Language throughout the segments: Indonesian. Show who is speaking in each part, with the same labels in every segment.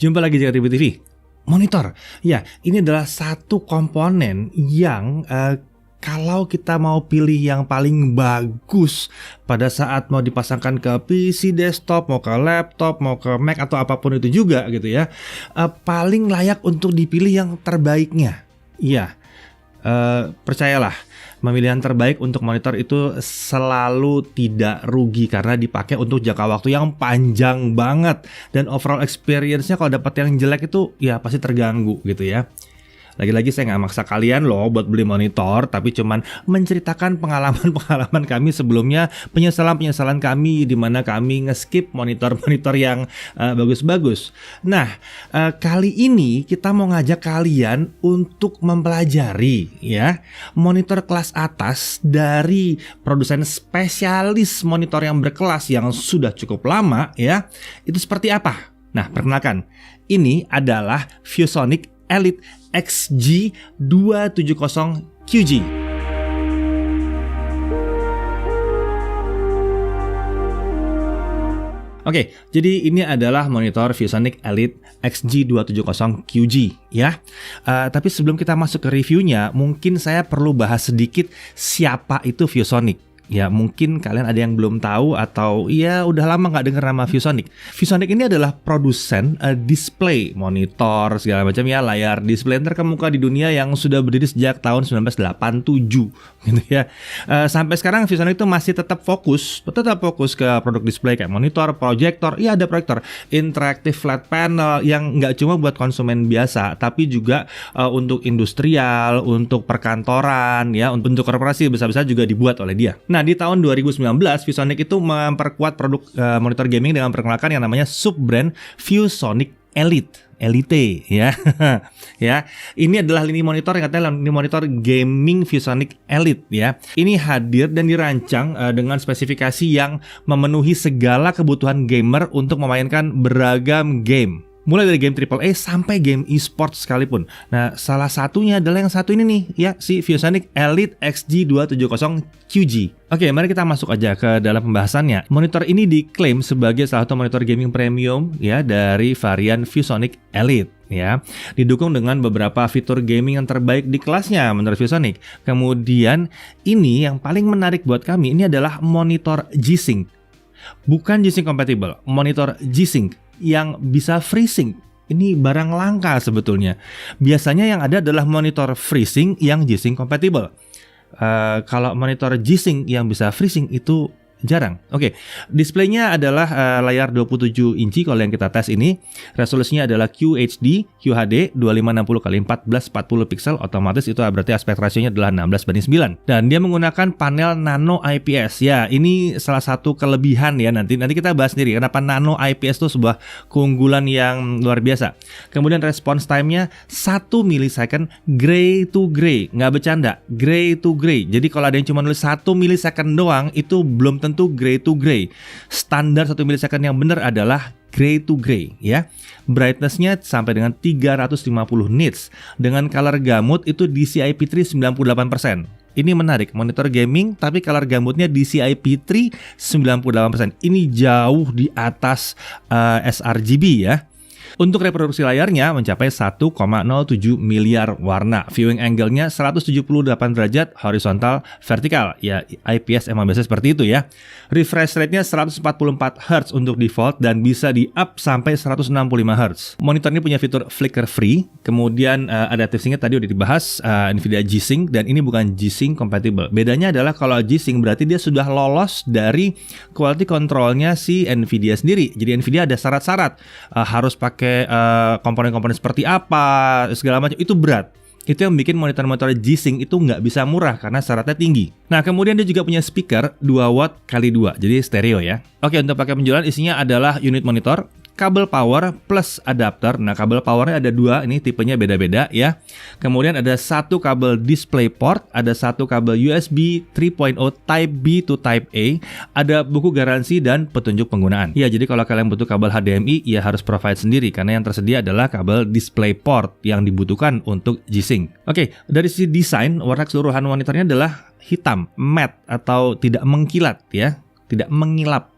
Speaker 1: Jumpa lagi di Tribu TV. Monitor, ya ini adalah satu komponen yang kalau kita mau pilih yang paling bagus pada saat mau dipasangkan ke PC desktop, mau ke laptop, mau ke Mac atau apapun itu juga gitu ya, paling layak untuk dipilih yang terbaiknya. Iya, percayalah, memilih yang terbaik untuk monitor itu selalu tidak rugi karena dipakai untuk jangka waktu yang panjang banget, dan overall experience-nya kalau dapat yang jelek itu ya pasti terganggu gitu ya. Lagi-lagi saya nggak maksa kalian loh buat beli monitor, tapi cuman menceritakan pengalaman-pengalaman kami sebelumnya, penyesalan-penyesalan kami di mana kami nge-skip monitor-monitor yang bagus-bagus. Nah, kali ini kita mau ngajak kalian untuk mempelajari ya monitor kelas atas dari produsen spesialis monitor yang berkelas yang sudah cukup lama ya. Itu seperti apa? Nah, perkenalkan, ini adalah ViewSonic Elite XG270QG. Oke, jadi ini adalah monitor ViewSonic Elite XG270QG ya. Tapi sebelum kita masuk ke reviewnya, mungkin saya perlu bahas sedikit siapa itu ViewSonic. Ya mungkin kalian ada yang belum tahu atau ya udah lama nggak dengar nama ViewSonic. ViewSonic ini adalah produsen display, monitor segala macam ya, layar display terkemuka di dunia yang sudah berdiri sejak tahun 1987 gitu ya. Sampai sekarang ViewSonic itu masih tetap fokus ke produk display kayak monitor, proyektor, ya ada proyektor, interactive flat panel yang nggak cuma buat konsumen biasa, tapi juga untuk industrial, untuk perkantoran ya, untuk korporasi besar-besar juga dibuat oleh dia. Nah, di tahun 2019 ViewSonic itu memperkuat produk monitor gaming dengan perkenalkan yang namanya sub-brand ViewSonic Elite ya. Ya, ini adalah lini monitor yang katanya lini monitor gaming ViewSonic Elite ya. Ini hadir dan dirancang dengan spesifikasi yang memenuhi segala kebutuhan gamer untuk memainkan beragam game. Mulai dari game AAA sampai game e-sport sekalipun. Nah, salah satunya adalah yang satu ini nih, ya, si ViewSonic Elite XG270QG. Oke, mari kita masuk aja ke dalam pembahasannya. Monitor ini diklaim sebagai salah satu monitor gaming premium ya dari varian ViewSonic Elite. Ya, didukung dengan beberapa fitur gaming yang terbaik di kelasnya menurut ViewSonic. Kemudian ini yang paling menarik buat kami, ini adalah monitor G-Sync. Bukan G-Sync compatible, monitor G-Sync yang bisa FreeSync. Ini barang langka sebetulnya. Biasanya yang ada adalah monitor FreeSync yang G-Sync compatible. Kalau monitor G-Sync yang bisa FreeSync itu jarang. Oke, displaynya adalah layar 27 inci kalau yang kita tes ini. Resolusinya adalah QHD 2560x1440 pixel, otomatis itu berarti aspek rasionya adalah 16:9. Dan dia menggunakan panel nano IPS. Ya, ini salah satu kelebihan ya, nanti kita bahas sendiri kenapa nano IPS itu sebuah keunggulan yang luar biasa. Kemudian response time-nya 1 millisecond gray to gray. Nggak bercanda, gray to gray. Jadi kalau ada yang cuma nulis 1 millisecond doang, itu belum tentu gray to gray. Standar 1 millisecond yang benar adalah gray to gray ya. Brightness-nya sampai dengan 350 nits. Dengan color gamut itu DCI-P3 98%. Ini menarik, monitor gaming tapi color gamutnya DCI-P3 98%. Ini jauh di atas sRGB ya. Untuk reproduksi layarnya mencapai 1,07 miliar warna. Viewing angle-nya 178 derajat horizontal vertikal. Ya, IPS emang biasa seperti itu ya. Refresh rate-nya 144 Hz untuk default dan bisa di-up sampai 165 Hz. Monitor ini punya fitur flicker free. Kemudian adaptive sync-nya tadi udah dibahas, Nvidia G-Sync, dan ini bukan G-Sync compatible. Bedanya adalah kalau G-Sync berarti dia sudah lolos dari quality control-nya si Nvidia sendiri. Jadi Nvidia ada syarat-syarat, harus pakai komponen-komponen seperti apa, segala macam, itu berat. Itu yang bikin monitor-monitor G-Sync itu nggak bisa murah karena syaratnya tinggi. Nah, kemudian dia juga punya speaker 2 watt x 2, jadi stereo ya. Oke, untuk pakai penjualan isinya adalah unit monitor, kabel power plus adapter. Nah, kabel powernya ada 2, ini tipenya beda-beda ya. Kemudian ada 1 kabel display port, ada 1 kabel USB 3.0 Type B to Type A, ada buku garansi dan petunjuk penggunaan. Ya, jadi kalau kalian butuh kabel HDMI, ya harus provide sendiri karena yang tersedia adalah kabel display port yang dibutuhkan untuk G-Sync. Oke, dari sisi desain, warna keseluruhan monitornya adalah hitam, matte atau tidak mengkilat ya, tidak mengilap.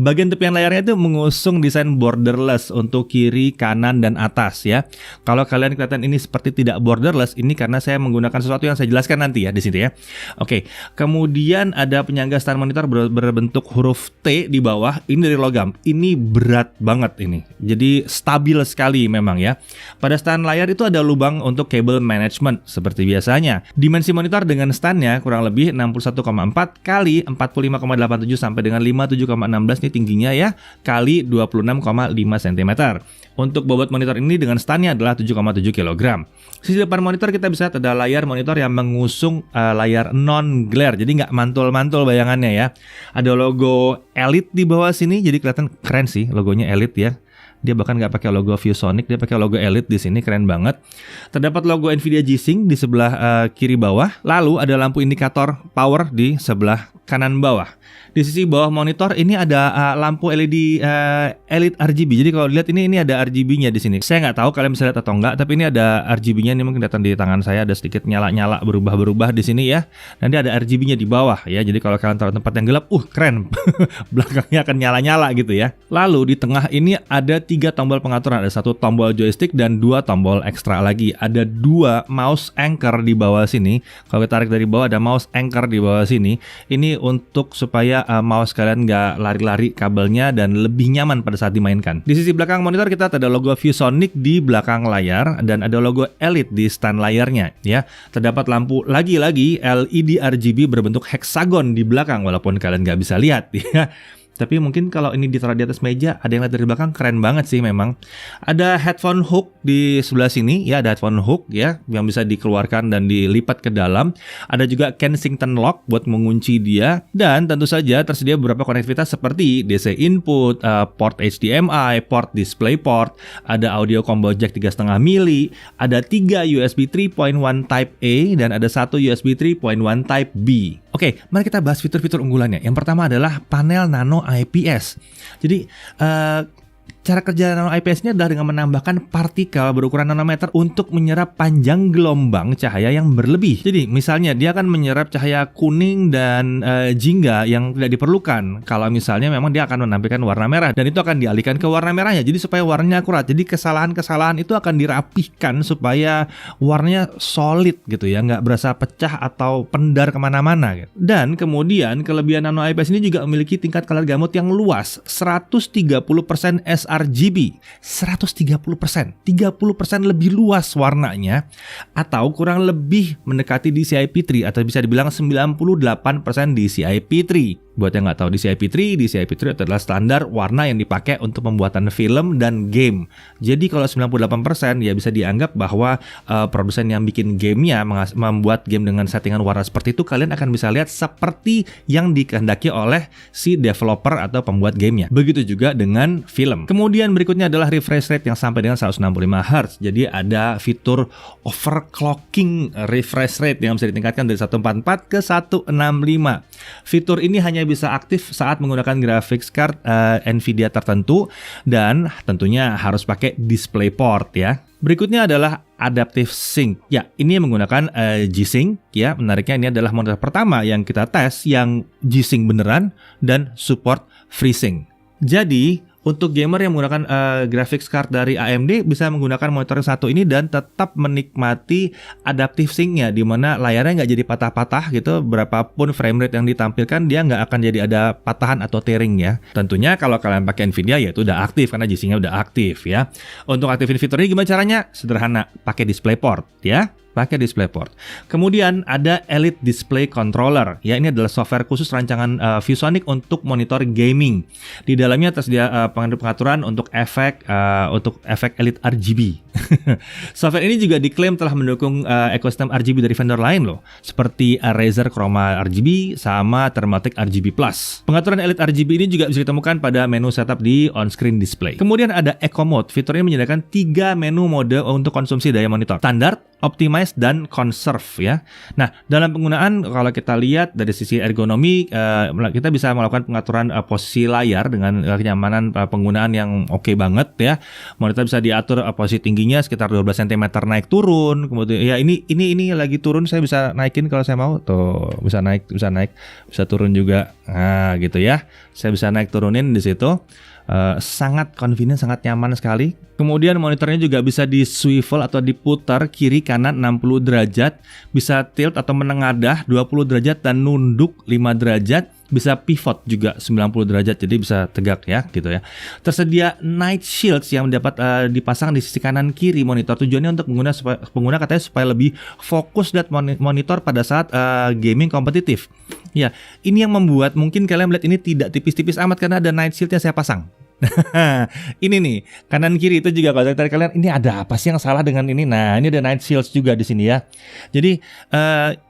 Speaker 1: Bagian tepian layarnya itu mengusung desain borderless untuk kiri, kanan, dan atas ya. Kalau kalian kelihatan ini seperti tidak borderless, ini karena saya menggunakan sesuatu yang saya jelaskan nanti ya di sini ya. Oke, kemudian ada penyangga stand monitor berbentuk huruf T di bawah. Ini dari logam. Ini berat banget ini. Jadi stabil sekali memang ya. Pada stand layar itu ada lubang untuk cable management seperti biasanya. Dimensi monitor dengan standnya kurang lebih 61,4 kali 45,87 sampai dengan 57,16 ini tingginya ya, kali 26,5 cm. Untuk bobot monitor ini dengan standnya adalah 7,7 kg. Sisi depan monitor kita bisa lihat ada layar monitor yang mengusung layar non-glare, jadi nggak mantul-mantul bayangannya ya. Ada logo Elite di bawah sini, jadi kelihatan keren sih logonya Elite ya. Dia bahkan nggak pakai logo ViewSonic, dia pakai logo Elite di sini, keren banget. Terdapat logo Nvidia G-Sync di sebelah kiri bawah. Lalu ada lampu indikator power di sebelah kanan bawah. Di sisi bawah monitor ini ada lampu LED Elite RGB. Jadi kalau dilihat ini ada RGB-nya di sini. Saya nggak tahu kalian bisa lihat atau enggak, tapi ini ada RGB-nya, ini mungkin kelihatan di tangan saya ada sedikit nyala-nyala berubah-berubah di sini ya. Nanti ada RGB-nya di bawah ya. Jadi kalau kalian taruh tempat yang gelap, keren. Belakangnya akan nyala-nyala gitu ya. Lalu di tengah ini ada 3 tombol pengaturan, ada 1 tombol joystick dan 2 tombol ekstra lagi. Ada 2 mouse anchor di bawah sini. Kalau kita tarik dari bawah ada mouse anchor di bawah sini. Ini untuk supaya mouse kalian nggak lari-lari kabelnya dan lebih nyaman pada saat dimainkan. Di sisi belakang monitor kita ada logo ViewSonic di belakang layar dan ada logo Elite di stand layarnya ya. Terdapat lampu lagi-lagi LED RGB berbentuk heksagon di belakang walaupun kalian nggak bisa lihat ya. Tapi mungkin kalau ini ditaruh di atas meja, ada yang lihat dari belakang, keren banget sih memang. Ada headphone hook di sebelah sini, ya ada headphone hook ya, yang bisa dikeluarkan dan dilipat ke dalam. Ada juga Kensington lock buat mengunci dia. Dan tentu saja tersedia beberapa konektivitas seperti DC input, port HDMI, port DisplayPort, ada audio combo jack 3,5 mili, ada 3 USB 3.1 Type A, dan ada 1 USB 3.1 Type B. Oke, mari kita bahas fitur-fitur unggulannya. Yang pertama adalah panel nano IPS. Jadi cara kerja nano IPS ini adalah dengan menambahkan partikel berukuran nanometer untuk menyerap panjang gelombang cahaya yang berlebih. Jadi misalnya dia akan menyerap cahaya kuning dan jingga yang tidak diperlukan. Kalau misalnya memang dia akan menampilkan warna merah dan itu akan dialihkan ke warna merahnya. Jadi supaya warnanya akurat. Jadi kesalahan-kesalahan itu akan dirapihkan supaya warnanya solid gitu ya, nggak berasa pecah atau pendar kemana-mana. Gitu. Dan kemudian kelebihan nano IPS ini juga memiliki tingkat color gamut yang luas, 130% sRGB, 130%, 30% lebih luas warnanya, atau kurang lebih mendekati DCI-P3 atau bisa dibilang 98% DCI-P3. Buat yang nggak tahu DCI-P3 adalah standar warna yang dipakai untuk pembuatan film dan game. Jadi kalau 98% ya bisa dianggap bahwa produsen yang bikin gamenya membuat game dengan settingan warna seperti itu, kalian akan bisa lihat seperti yang dikehendaki oleh si developer atau pembuat gamenya. Begitu juga dengan film. Kemudian berikutnya adalah refresh rate yang sampai dengan 165 Hz. Jadi ada fitur overclocking refresh rate yang bisa ditingkatkan dari 144 ke 165. Fitur ini hanya bisa aktif saat menggunakan graphics card Nvidia tertentu dan tentunya harus pakai DisplayPort ya. Berikutnya adalah Adaptive Sync. Ya, ini menggunakan G-Sync ya. Menariknya ini adalah monitor pertama yang kita tes yang G-Sync beneran dan support FreeSync. Jadi untuk gamer yang menggunakan graphics card dari AMD bisa menggunakan monitor yang satu ini dan tetap menikmati adaptive sync-nya, di mana layarnya nggak jadi patah-patah gitu. Berapapun frame rate yang ditampilkan dia nggak akan jadi ada patahan atau tearing ya. Tentunya kalau kalian pakai Nvidia ya itu udah aktif karena G-Sync-nya udah aktif ya. Untuk aktifin fitur ini gimana caranya? Sederhana, pakai DisplayPort ya. Pakai DisplayPort. Kemudian ada Elite Display Controller. Ya, ini adalah software khusus rancangan ViewSonic untuk monitor gaming. Di dalamnya tersedia pengaturan untuk efek Elite RGB. Software ini juga diklaim telah mendukung ekosistem RGB dari vendor lain loh, seperti Razer Chroma RGB sama Thermaltake RGB+. Pengaturan Elite RGB ini juga bisa ditemukan pada menu setup di on-screen display. Kemudian ada Eco Mode. Fitur ini menyediakan 3 menu mode untuk konsumsi daya monitor. Standar, optimize dan conserve ya. Nah, dalam penggunaan kalau kita lihat dari sisi ergonomi, kita bisa melakukan pengaturan posisi layar dengan kenyamanan penggunaan yang oke banget ya. Monitor bisa diatur posisi tingginya sekitar 12 cm naik turun. Kemudian ya ini lagi turun, saya bisa naikin kalau saya mau. Tuh, bisa naik, bisa turun juga. Nah, gitu ya. Saya bisa naik turunin di situ. Sangat convenient, sangat nyaman sekali. Kemudian monitornya juga bisa di swivel atau diputar kiri kanan 60 derajat, bisa tilt atau menengadah 20 derajat dan nunduk 5 derajat, bisa pivot juga 90 derajat, jadi bisa tegak ya gitu ya. Tersedia night shields yang dapat dipasang di sisi kanan kiri monitor. Tujuannya untuk pengguna katanya supaya lebih fokus dan monitor pada saat gaming kompetitif. Ya, ini yang membuat mungkin kalian melihat ini tidak tipis-tipis amat karena ada night shield yang saya pasang. Ini nih kanan kiri itu juga kalau dari kalian ini ada apa sih yang salah dengan ini? Nah, ini ada night shields juga di sini ya. Jadi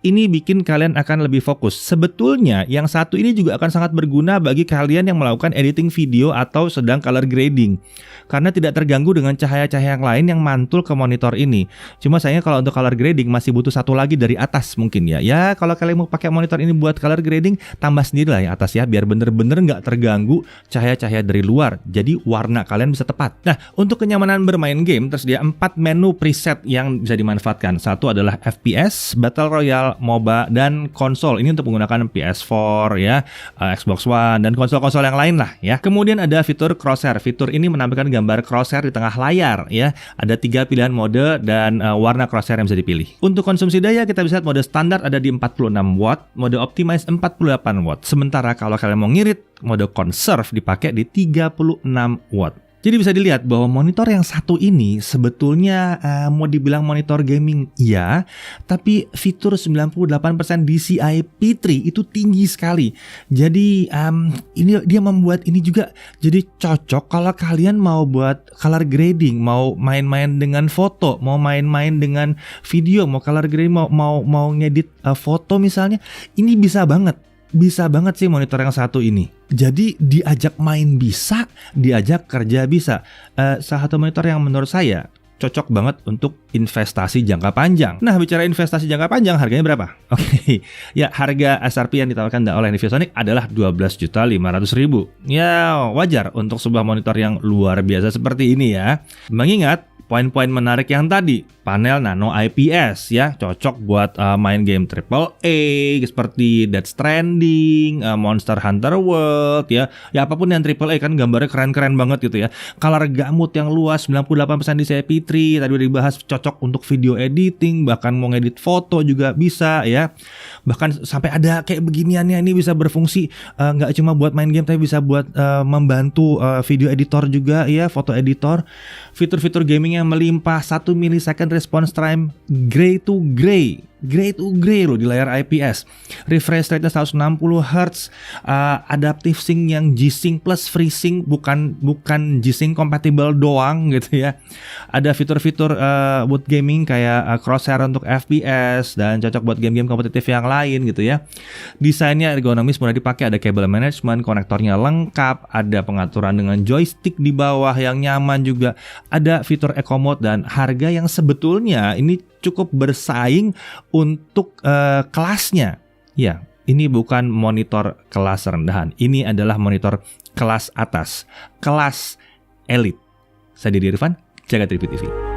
Speaker 1: ini bikin kalian akan lebih fokus. Sebetulnya yang satu ini juga akan sangat berguna bagi kalian yang melakukan editing video atau sedang color grading, karena tidak terganggu dengan cahaya-cahaya yang lain yang mantul ke monitor ini. Cuma sayangnya kalau untuk color grading masih butuh satu lagi dari atas mungkin ya. Ya kalau kalian mau pakai monitor ini buat color grading, tambah sendiri lah yang atas ya, biar bener-bener nggak terganggu cahaya-cahaya dari luar. Jadi warna kalian bisa tepat. Nah, untuk kenyamanan bermain game tersedia 4 menu preset yang bisa dimanfaatkan. Satu adalah FPS, Battle Royale, MOBA, dan konsol. Ini untuk menggunakan PS4 ya, Xbox One, dan konsol-konsol yang lain lah ya. Kemudian ada fitur crosshair. Fitur ini menampilkan gambar crosshair di tengah layar ya. Ada 3 pilihan mode dan warna crosshair yang bisa dipilih. Untuk konsumsi daya kita bisa lihat mode standar ada di 46 watt, mode optimize 48 watt. Sementara kalau kalian mau ngirit, mode conserve dipakai di 36 watt. Jadi bisa dilihat bahwa monitor yang satu ini sebetulnya mau dibilang monitor gaming ya, tapi fitur 98% DCI P3 itu tinggi sekali. Jadi ini dia membuat ini juga jadi cocok kalau kalian mau buat color grading, mau main-main dengan foto, mau main-main dengan video, mau color grading, mau ngedit foto misalnya, ini bisa banget. Bisa banget sih monitor yang satu ini. Jadi diajak main bisa, diajak kerja bisa. Salah satu monitor yang menurut saya cocok banget untuk investasi jangka panjang. Nah, bicara investasi jangka panjang, harganya berapa? Oke. Ya, harga SRP yang ditawarkan oleh ViewSonic adalah 12.500.000. Ya, wajar untuk sebuah monitor yang luar biasa seperti ini ya. Mengingat poin-poin menarik yang tadi, panel nano IPS ya, cocok buat main game AAA seperti Death Stranding, Monster Hunter World ya. Ya apapun yang AAA kan gambarnya keren-keren banget gitu ya. Color gamut yang luas 98% DCI P3, tadi udah dibahas, cocok untuk video editing, bahkan mau ngedit foto juga bisa ya. Bahkan sampai ada kayak beginiannya, ini bisa berfungsi nggak cuma buat main game tapi bisa buat membantu video editor juga ya, foto editor. Fitur-fitur gaming yang melimpah, 1 millisecond response time, gray to gray loh di layar IPS, refresh rate 160 Hz, adaptive sync yang G-Sync plus FreeSync, bukan G-Sync compatible doang gitu ya. Ada fitur-fitur buat gaming kayak crosshair untuk FPS dan cocok buat game-game kompetitif yang lain gitu ya. Desainnya ergonomis, mudah dipakai, ada cable management, konektornya lengkap, ada pengaturan dengan joystick di bawah yang nyaman juga, ada fitur eco mode, dan harga yang sebetulnya ini cukup bersaing untuk kelasnya. Ya, ini bukan monitor kelas rendahan. Ini adalah monitor kelas atas, kelas elit. Saya Didi Irfan, Jagat TV TV.